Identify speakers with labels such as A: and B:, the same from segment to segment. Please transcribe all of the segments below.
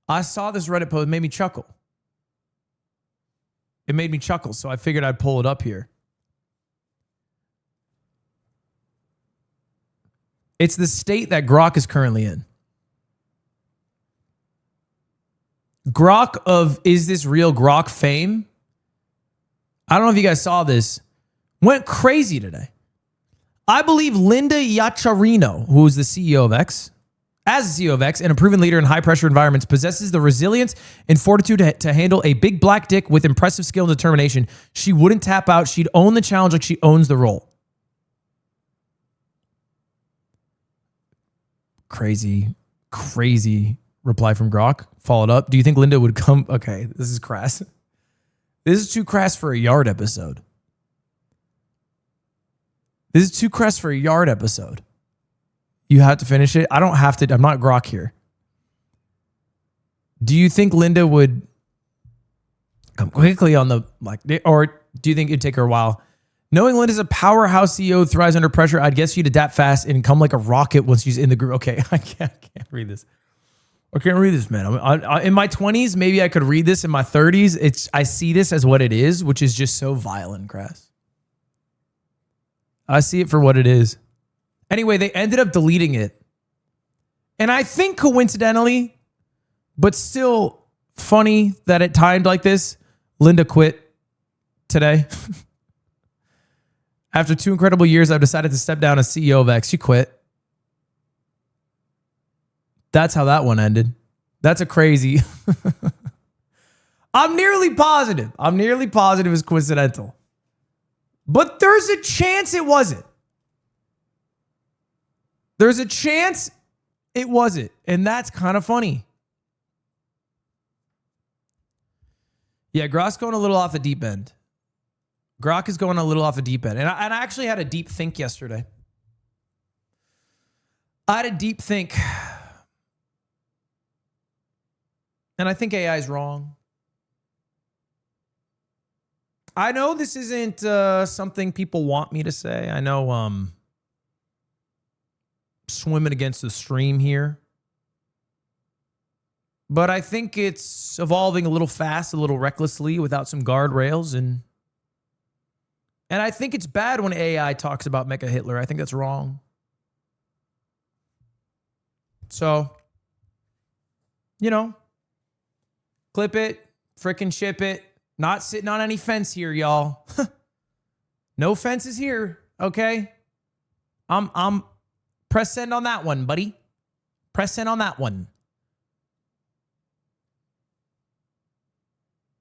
A: I saw this Reddit post. It made me chuckle. It made me chuckle, so I figured I'd pull it up here. It's the state that GROK is currently in. GROK of Is This Real GROK fame, I don't know if you guys saw this, went crazy today. I believe Linda Yaccarino, who is the CEO of X, as the CEO of X and a proven leader in high-pressure environments, possesses the resilience and fortitude to handle a big black dick with impressive skill and determination. She wouldn't tap out. She'd own the challenge like she owns the role. Crazy, crazy reply from GROK. Followed up. Do you think Linda would come? Okay, this is crass. This is too crass for a Yard episode. This is too crass for a Yard episode. You have to finish it. I don't have to. I'm not GROK here. Do you think Linda would come quickly on the, like, or do you think it'd take her a while? Knowing Linda's a powerhouse CEO who thrives under pressure, I'd guess she'd adapt fast and come like a rocket once she's in the group. Okay, I can't read this. I can't read this, man. In my 20s, maybe I could read this. In my 30s, I see this as what it is, which is just so vile and crass. I see it for what it is. Anyway, they ended up deleting it. And I think coincidentally, but still funny that it timed like this, Linda quit today. After 2 incredible years, I've decided to step down as CEO of X. She quit. That's how that one ended. That's a crazy. I'm nearly positive it's coincidental. But there's a chance it wasn't. There's a chance it wasn't. And that's kind of funny. Yeah, GROK's going a little off the deep end. GROK is going a little off the deep end. And I actually had a deep think yesterday. I had a deep think. And I think AI is wrong. I know this isn't something people want me to say. I know swimming against the stream here. But I think it's evolving a little fast, a little recklessly without some guardrails. And I think it's bad when AI talks about Mecha Hitler. I think that's wrong. So, you know, clip it, frickin' ship it. Not sitting on any fence here, y'all. No fences here, okay? I'm press send on that one, buddy. Press send on that one.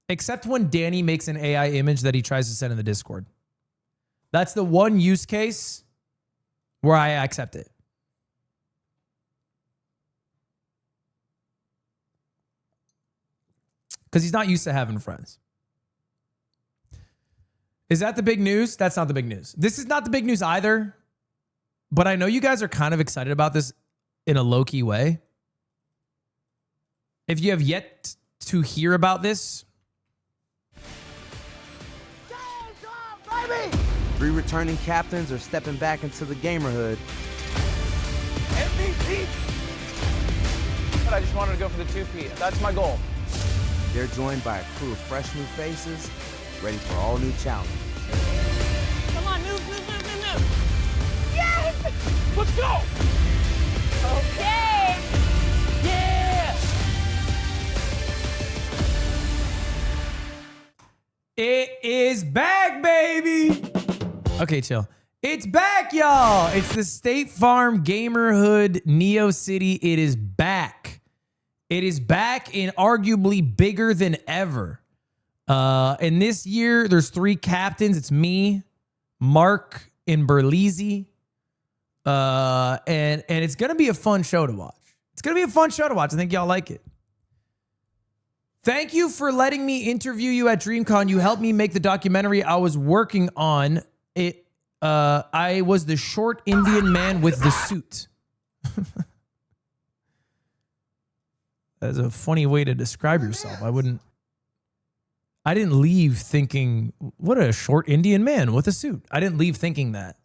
A: Except when Danny makes an AI image that he tries to send in the Discord. That's the one use case where I accept it. Because he's not used to having friends. Is that the big news? That's not the big news. This is not the big news either. But I know you guys are kind of excited about this in a low-key way. If you have yet to hear about this.
B: Baby! 3 returning captains are stepping back into the Gamerhood.
C: MVP! But I just wanted to go for the 2P. That's my goal.
B: They're joined by a crew of fresh new faces, ready for all new challenges.
C: Come on, new. Yes! Let's go! Okay! Yeah!
A: It is back, baby! Okay, chill. It's back, y'all! It's the State Farm Gamerhood Neo City. It is back. It is back and arguably bigger than ever. And this year, there's 3 captains. It's me, Mark, and Berlizzi. And it's going to be a fun show to watch. It's going to be a fun show to watch. I think y'all like it. Thank you for letting me interview you at DreamCon. You helped me make the documentary I was working on. I was the short Indian man with the suit. That's a funny way to describe yourself. I didn't leave thinking, what a short Indian man with a suit. I didn't leave thinking that.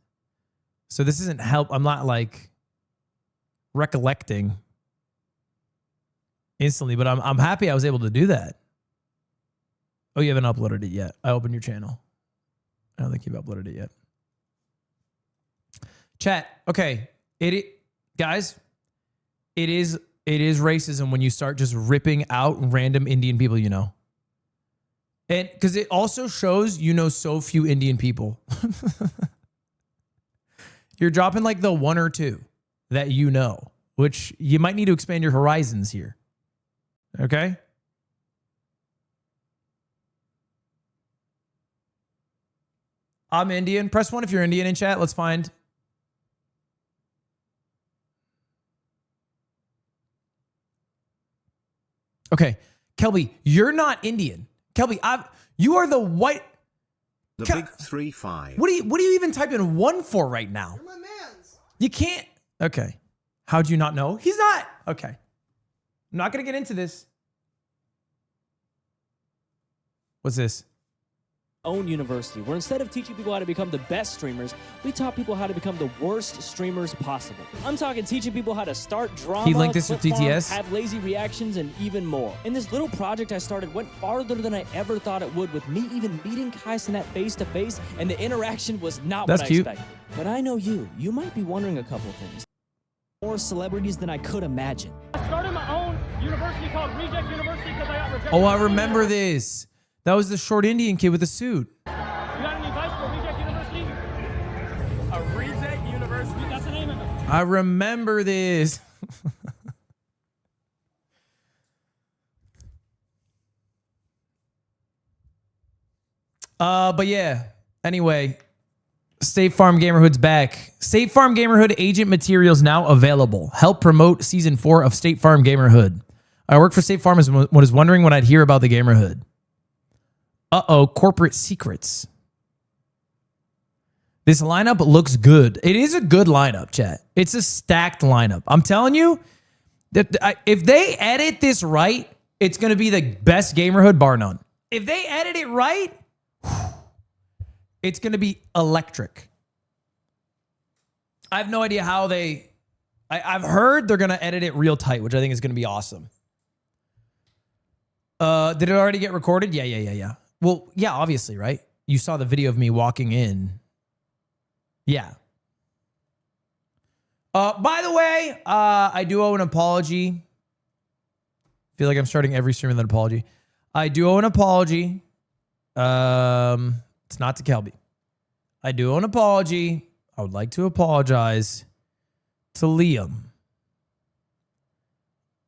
A: So this isn't help. I'm not like recollecting. instantly, but I'm happy I was able to do that. Oh, you haven't uploaded it yet. I opened your channel. I don't think you've uploaded it yet. Chat. Okay. Guys, it is racism when you start just ripping out random Indian people you know. And because it also shows you know so few Indian people. You're dropping like the one or two that you know, which you might need to expand your horizons here. Okay? I'm Indian. Press 1 if you're Indian in chat. Let's find. Okay. Kelby, you're not Indian. Kelby, you are the white.
D: The big 3-5.
A: What do you even type in 1 for right now?
E: You're my mans.
A: You can't. Okay. How'd you not know? He's not. Okay. I'm not going to get into this. What's this?
F: Own university, where instead of teaching people how to become the best streamers, we taught people how to become the worst streamers possible. I'm talking teaching people how to start drama,
A: He linked this with
F: clip farm,
A: TTS?
F: have lazy reactions, and even more. And this little project I started went farther than I ever thought it would, with me even meeting Kai Cenat face to face, and the interaction was not
A: That's
F: what
A: cute.
F: I expected. But I know you might be wondering a couple things. More celebrities than I could imagine.
G: I started my own university called Reject University because I got rejected.
A: Oh, I remember this. That was the short Indian kid with the suit.
G: You got any advice for Reject University? A Reject University? That's the name of it.
A: I remember this. But yeah. Anyway, State Farm Gamerhood's back. State Farm Gamerhood agent materials now available. Help promote season 4 of State Farm Gamerhood. I work for State Farm and was wondering when I'd hear about the Gamerhood. Uh-oh, corporate secrets. This lineup looks good. It is a good lineup, chat. It's a stacked lineup. I'm telling you, that if they edit this right, it's going to be the best Gamerhood, bar none. If they edit it right, it's going to be electric. I have no idea how they... I've heard they're going to edit it real tight, which I think is going to be awesome. Did it already get recorded? Yeah. Well, yeah, obviously, right? You saw the video of me walking in. Yeah. By the way, I do owe an apology. Feel like I'm starting every stream with an apology. I do owe an apology. It's not to Kelby. I do owe an apology. I would like to apologize to Liam.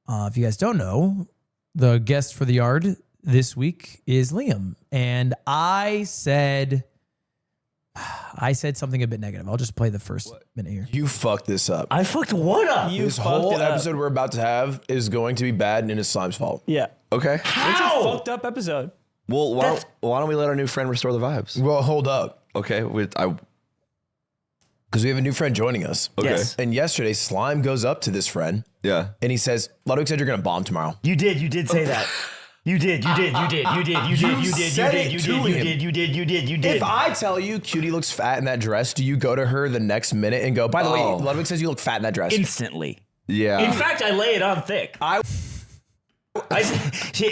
A: If you guys don't know, the guest for the yard this week is Liam. And I said something a bit negative. I'll just play the first minute here.
H: You fucked this up.
I: I fucked what up?
H: This whole episode we're about to have is going to be bad and it's Slime's fault.
I: Yeah.
H: Okay?
I: It's a
G: Fucked up episode.
D: Well, why don't we let our new friend restore the vibes?
H: Well, hold up.
D: Okay,
H: Because we have a new friend joining us.
D: Okay.
I: Yes.
H: And yesterday, Slime goes up to this friend.
D: Yeah.
H: And he says, Ludwig said you're going to bomb tomorrow.
I: You did say that. You did.
H: If I tell you Cutie looks fat in that dress, do you go to her the next minute and go, by the way, Ludwig says you look fat in that dress?
I: Instantly.
D: Yeah.
I: In fact, I lay it on thick.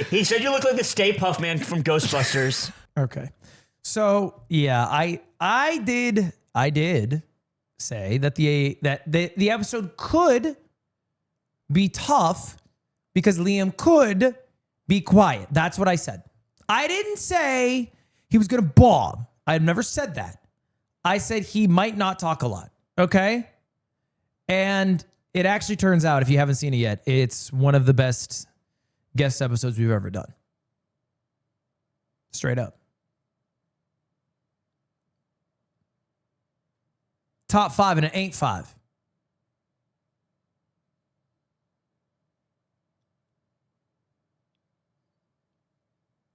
I: He said you look like the Stay Puft Man from Ghostbusters.
A: Okay. So yeah, I did say that the episode could be tough because Liam could be quiet. That's what I said. I didn't say he was going to bomb. I've never said that. I said he might not talk a lot. Okay. And it actually turns out, if you haven't seen it yet, it's one of the best guest episodes we've ever done. Straight up. Top 5 and it ain't 5.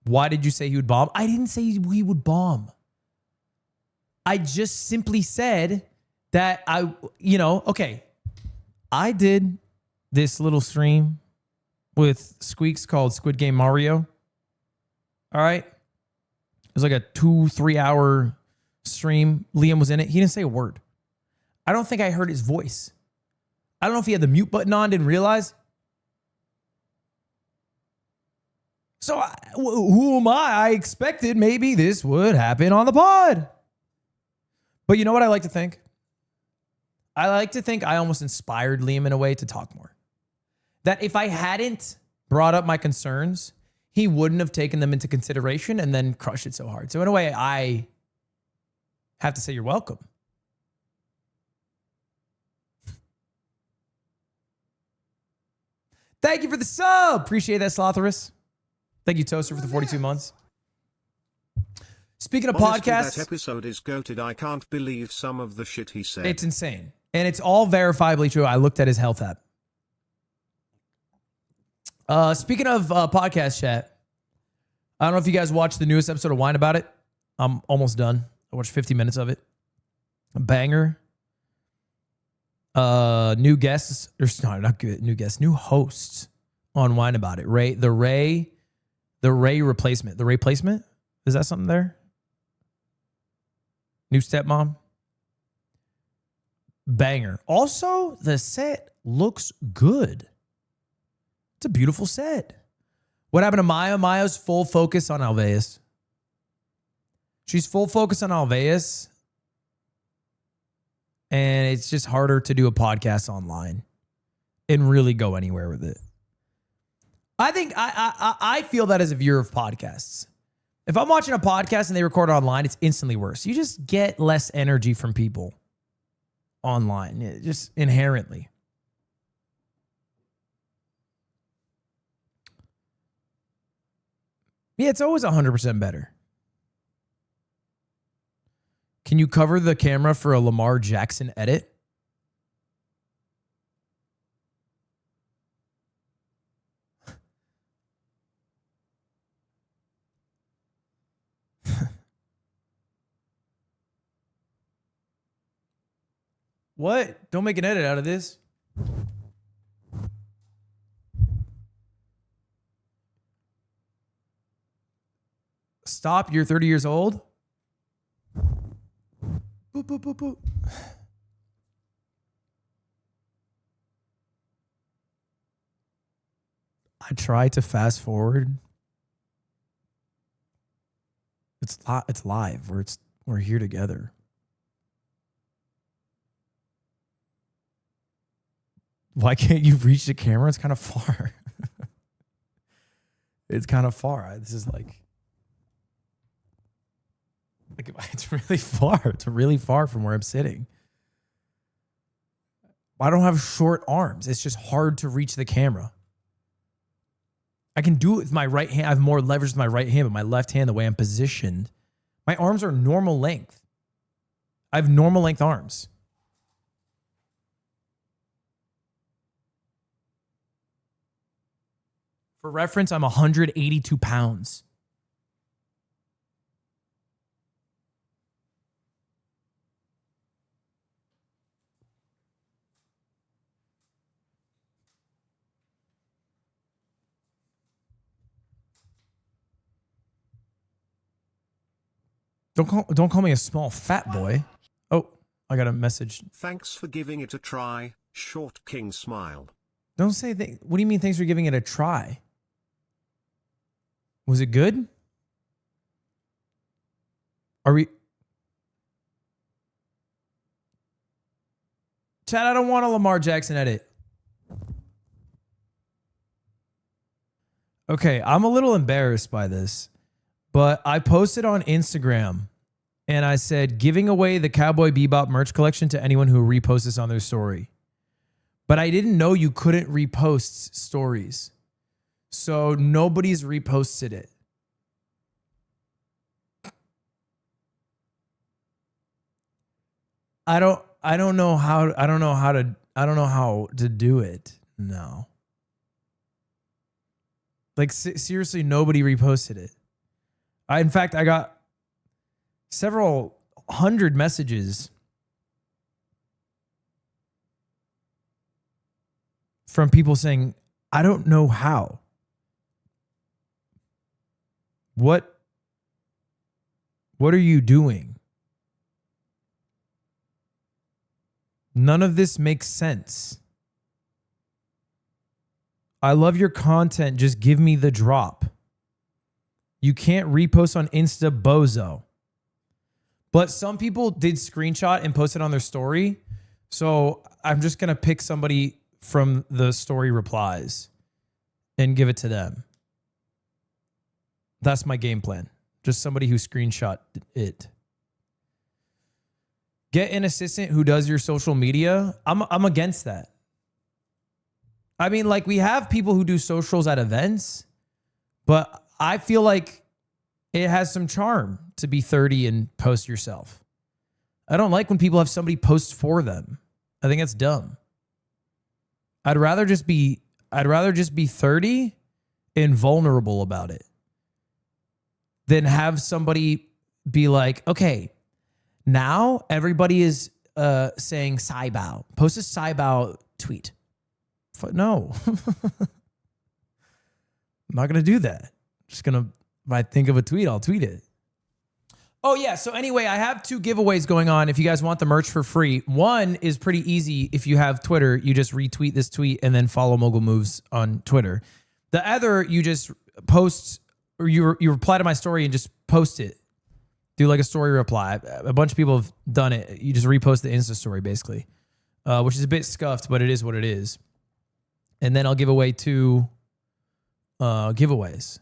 A: Why did you say he would bomb? I didn't say he would bomb. I just simply said that I did this little stream with Squeaks called Squid Game Mario. All right. It was like a 2-3 hour stream. Liam was in it. He didn't say a word. I don't think I heard his voice. I don't know if he had the mute button on, didn't realize. So who am I? I expected maybe this would happen on the pod. But you know what I like to think? I like to think I almost inspired Liam in a way to talk more. That if I hadn't brought up my concerns, he wouldn't have taken them into consideration and then crushed it so hard. So in a way, I have to say you're welcome. Thank you for the sub. Appreciate that, Slotherus. Thank you, Toaster, for the 42 months. Speaking of
E: Honestly,
A: podcasts,
E: that episode is goated. I can't believe some of the shit he said.
A: it's insane. And it's all verifiably true. I looked at his health app. Speaking of podcast chat, I don't know if you guys watched the newest episode of Wine About It. I'm almost done. I watched 50 minutes of it. A banger. New guests, or no, not good, new guests, new hosts on Wine About It. The Ray replacement. The Ray placement? Is that something there? New stepmom. Banger. Also, the set looks good. It's a beautiful set. What happened to Maya? Maya's full focus on Alveus. She's full focus on Alveus. And it's just harder to do a podcast online and really go anywhere with it. I think I feel that as a viewer of podcasts. If I'm watching a podcast and they record it online, it's instantly worse. You just get less energy from people online, just inherently. Yeah, it's always 100% better. Can you cover the camera for a Lamar Jackson edit? What? Don't make an edit out of this. Stop, you're 30 years old? Boop, boop, boop, boop. I try to fast forward. It's live. We're here together. Why can't you reach the camera? It's kind of far. It's kind of far. This is like it's really far. It's really far from where I'm sitting. I don't have short arms. It's just hard to reach the camera. I can do it with my right hand. I have more leverage with my right hand, but my left hand, the way I'm positioned, my arms are normal length. I have normal length arms. For reference, I'm 182 pounds. Don't call me a small fat boy. Oh, I got a message.
E: Thanks for giving it a try, Short King smiled.
A: Don't say what do you mean thanks for giving it a try? Was it good? Are we... Chad, I don't want a Lamar Jackson edit. Okay, I'm a little embarrassed by this, but I posted on Instagram and I said, giving away the Cowboy Bebop merch collection to anyone who reposts this on their story. But I didn't know you couldn't repost stories. So nobody's reposted it. I don't know how to do it. No. Like seriously, nobody reposted it. In fact, I got several hundred messages from people saying, I don't know how. What are you doing? None of this makes sense. I love your content. Just give me the drop. You can't repost on Insta, bozo. But some people did screenshot and post it on their story. So I'm just going to pick somebody from the story replies and give it to them. That's my game plan. Just somebody who screenshot it. Get an assistant who does your social media. I'm against that. I mean, like, we have people who do socials at events, but I feel like it has some charm to be 30 and post yourself. I don't like when people have somebody post for them. I think that's dumb. I'd rather just be 30 and vulnerable about it than have somebody be like, okay, now everybody is saying Saibao. Post a Saibao tweet. No. I'm not going to do that. Just going to, if I think of a tweet, I'll tweet it. Oh, yeah. So anyway, I have 2 giveaways going on if you guys want the merch for free. One is pretty easy. If you have Twitter, you just retweet this tweet and then follow Mogul Moves on Twitter. The other, you just post, or you reply to my story and just post it. Do like a story reply. A bunch of people have done it. You just repost the Insta story, basically, which is a bit scuffed, but it is what it is. And then I'll give away 2 giveaways.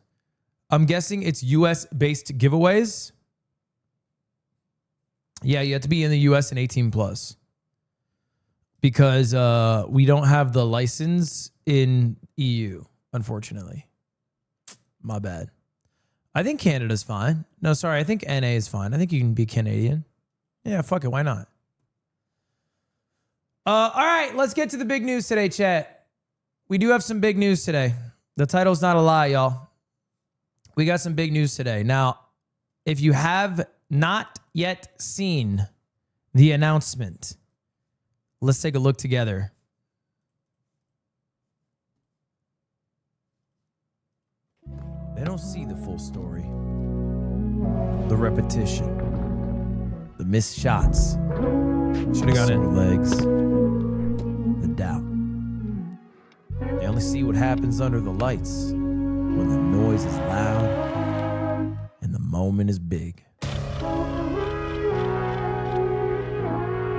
A: I'm guessing it's US-based giveaways. Yeah, you have to be in the US and 18 plus. Because we don't have the license in EU, unfortunately. My bad. I think Canada's fine. No, sorry. I think NA is fine. I think you can be Canadian. Yeah, fuck it. Why not? All right, let's get to the big news today, chat. We do have some big news today. The title's not a lie, y'all. We got some big news today. Now, if you have not yet seen the announcement, let's take a look together. They don't see the full story. The repetition. The missed shots. Should have gone in legs. The doubt. They only see what happens under the lights when the noise is loud and the moment is big. But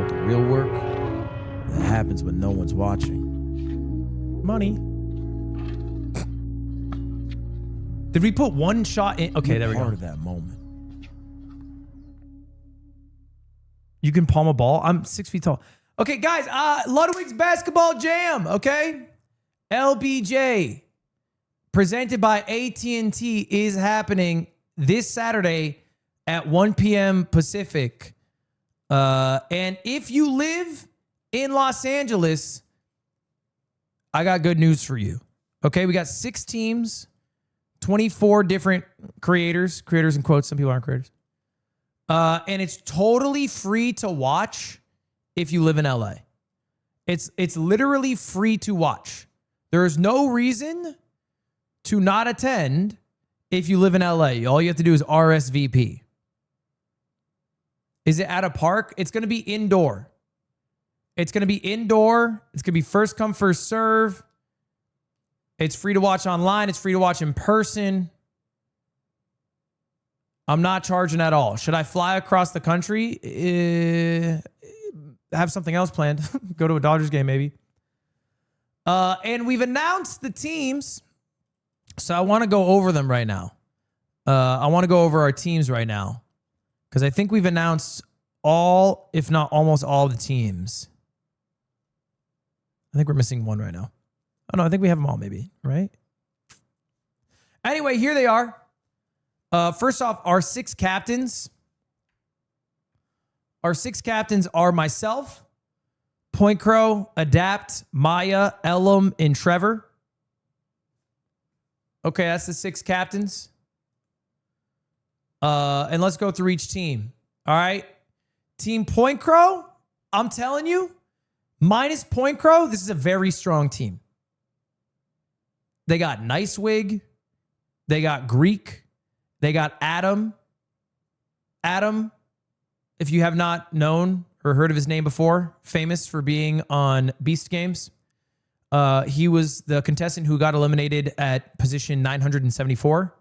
A: the real work that happens when no one's watching. Money. Did we put one shot in? Okay, there we go. Part of that moment. You can palm a ball. I'm 6 feet tall. Okay, guys, Ludwig's Basketball Jam, okay? LBJ, presented by AT&T, is happening this Saturday at 1 p.m. Pacific. And if you live in Los Angeles, I got good news for you. Okay, we got 6 teams. 24 different creators in quotes. Some people aren't creators. And it's totally free to watch if you live in LA. It's literally free to watch. There is no reason to not attend if you live in LA. All you have to do is RSVP. Is it at a park? It's going to be indoor. It's going to be indoor. It's going to be first come, first serve. It's free to watch online. It's free to watch in person. I'm not charging at all. Should I fly across the country? Have something else planned. Go to a Dodgers game, maybe. And we've announced the teams. So I want to go over them right now. I want to go over our teams right now. Because I think we've announced all, if not almost all, the teams. I think we're missing one right now. Oh, no, I think we have them all maybe, right? Anyway, here they are. First off, our 6 captains. Our 6 captains are myself, Point Crow, Adapt, Maya, Elam, and Trevor. Okay, that's the 6 captains. And let's go through each team. All right. Team Point Crow, I'm telling you, minus Point Crow, this is a very strong team. They got Nicewig. They got Greek. They got Adam. Adam, if you have not known or heard of his name before, famous for being on Beast Games. He was the contestant who got eliminated at position 974.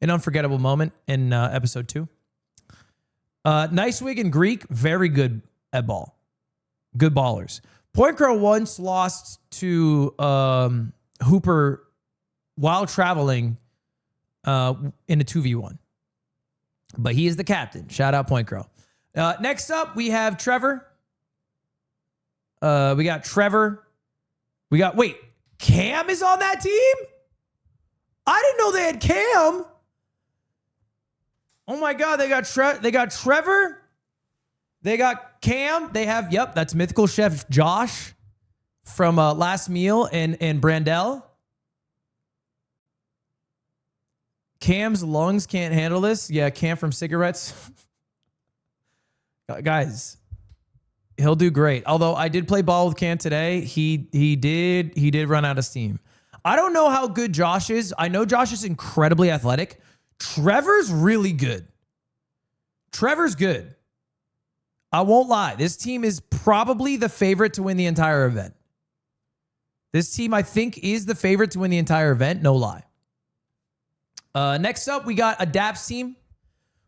A: an unforgettable moment in episode 2. Nicewig and Greek, very good at ball. Good ballers. Point Crow once lost to Hooper while traveling in a 2v1. But he is the captain. Shout out Point Crow. Next up, we have Trevor. We got Trevor. Wait, Cam is on that team? I didn't know they had Cam. Oh my God, they got Trevor. They got Cam. They have, yep, that's Mythical Chef Josh from Last Meal and Brandel. Cam's lungs can't handle this. Yeah, Cam from cigarettes. Guys, he'll do great. Although I did play ball with Cam today. He did run out of steam. I don't know how good Josh is. I know Josh is incredibly athletic. Trevor's really good. Trevor's good. I won't lie. This team is probably the favorite to win the entire event. This team, I think, is the favorite to win the entire event. No lie. Next up, we got Adapt's team,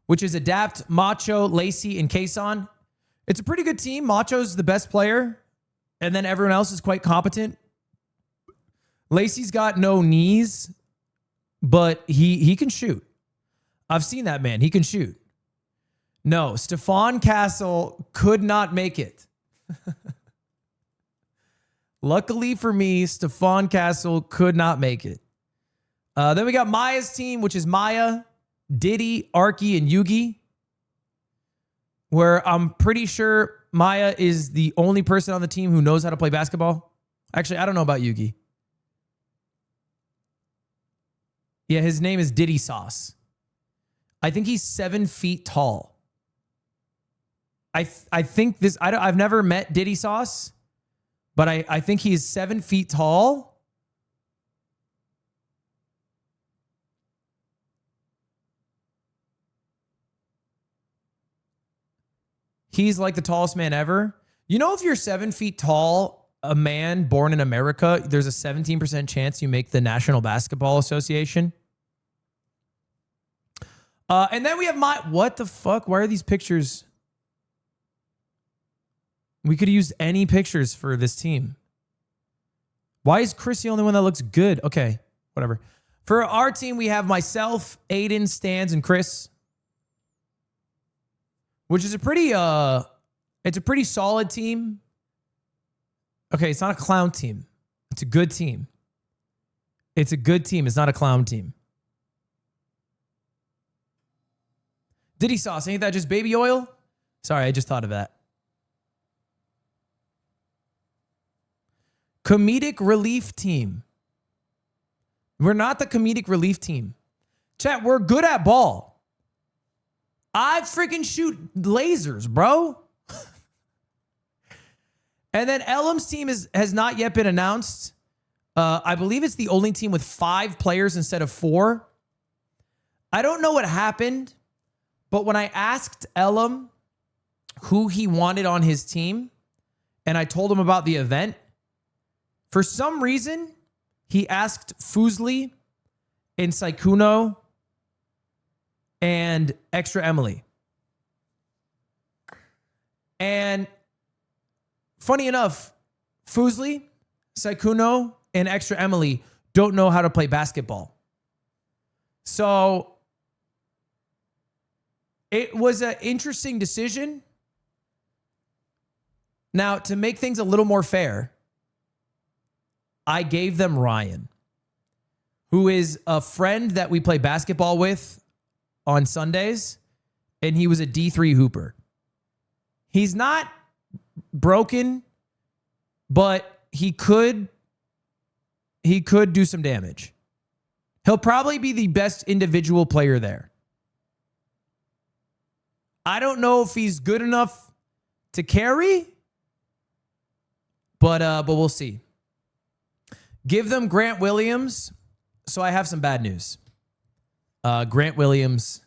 A: which is Adapt, Macho, Lacey, and Kason. It's a pretty good team. Macho's the best player, and then everyone else is quite competent. Lacey's got no knees, but he can shoot. I've seen that man. He can shoot. No, Stefan Castle could not make it. Luckily for me, Stefan Castle could not make it. Then we got Maya's team, which is Maya, Diddy, Arky, and Yugi. Where I'm pretty sure Maya is the only person on the team who knows how to play basketball. Actually, I don't know about Yugi. Yeah, his name is Diddy Sauce. I think he's 7 feet tall. I think this, I've never met Diddy Sauce, but I think he's 7 feet tall. He's like the tallest man ever. You know, if you're 7 feet tall, a man born in America, there's a 17% chance you make the National Basketball Association. And then we have what the fuck? Why are these pictures? We could have used any pictures for this team. Why is Chris the only one that looks good? Okay, whatever. For our team, we have myself, Aiden, Stans, and Chris. Which is a pretty solid team. Okay, it's not a clown team. It's a good team. It's a good team. It's not a clown team. Diddy Sauce, ain't that just baby oil? Sorry, I just thought of that. Comedic relief team. We're not the comedic relief team. Chat, we're good at ball. I freaking shoot lasers, bro. And then Elam's team has not yet been announced. I believe it's the only team with 5 players instead of 4. I don't know what happened, but when I asked Elam who he wanted on his team, and I told him about the event, for some reason, he asked Fusli and Saikuno and Extra Emily. And funny enough, Fusli, Saikuno, and Extra Emily don't know how to play basketball. So it was an interesting decision. Now, to make things a little more fair, I gave them Ryan, who is a friend that we play basketball with on Sundays, and he was a D3 hooper. He's not broken, but he could do some damage. He'll probably be the best individual player there. I don't know if he's good enough to carry, but we'll see. Give them Grant Williams. So I have some bad news. Grant Williams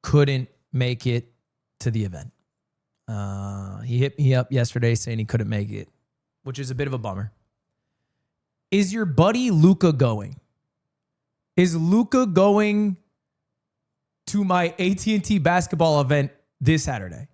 A: couldn't make it to the event. He hit me up yesterday saying he couldn't make it, which is a bit of a bummer. Is your buddy Luca going? Is Luca going to my AT&T basketball event this Saturday.